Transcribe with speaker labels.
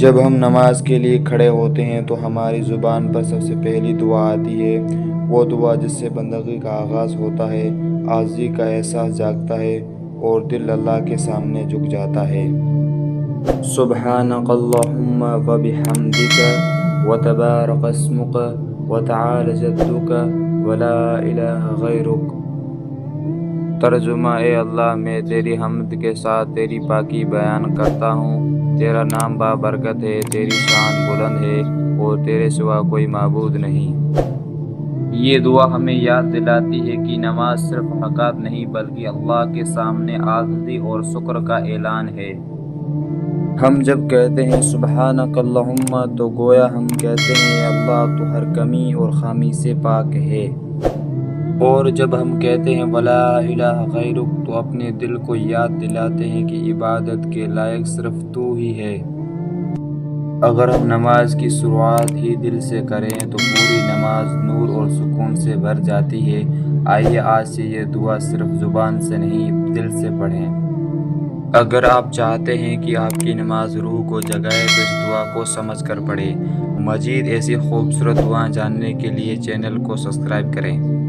Speaker 1: جب ہم نماز کے لیے کھڑے ہوتے ہیں تو ہماری زبان پر سب سے پہلی دعا آتی ہے، وہ دعا جس سے بندگی کا آغاز ہوتا ہے، عاجزی کا احساس جاگتا ہے اور دل اللہ کے سامنے جھک جاتا ہے۔ سبحانک اللہم وبحمدک وتبارک اسمک وتعالی جدک ولا الہ غیرک۔ ترجمہ: اے اللہ، میں تیری حمد کے ساتھ تیری پاکی بیان کرتا ہوں۔ تیرا نام بابرکت ہے، تیری شان بلند ہے اور تیرے سوا کوئی معبود نہیں۔ یہ دعا ہمیں یاد دلاتی ہے کہ نماز صرف حرکات نہیں بلکہ اللہ کے سامنے عاجزی اور شکر کا اعلان ہے۔ ہم جب کہتے ہیں سبحانک اللہم تو گویا ہم کہتے ہیں اے اللہ، تو ہر کمی اور خامی سے پاک ہے۔ اور جب ہم کہتے ہیں ولا الہ غیرک تو اپنے دل کو یاد دلاتے ہیں کہ عبادت کے لائق صرف تو ہی ہے۔ اگر ہم نماز کی شروعات ہی دل سے کریں تو پوری نماز نور اور سکون سے بھر جاتی ہے۔ آئیے آج سے یہ دعا صرف زبان سے نہیں، دل سے پڑھیں۔ اگر آپ چاہتے ہیں کہ آپ کی نماز روح کو جگائے تو اس دعا کو سمجھ کر پڑھیں۔ مزید ایسی خوبصورت دعائیں جاننے کے لیے چینل کو سبسکرائب کریں۔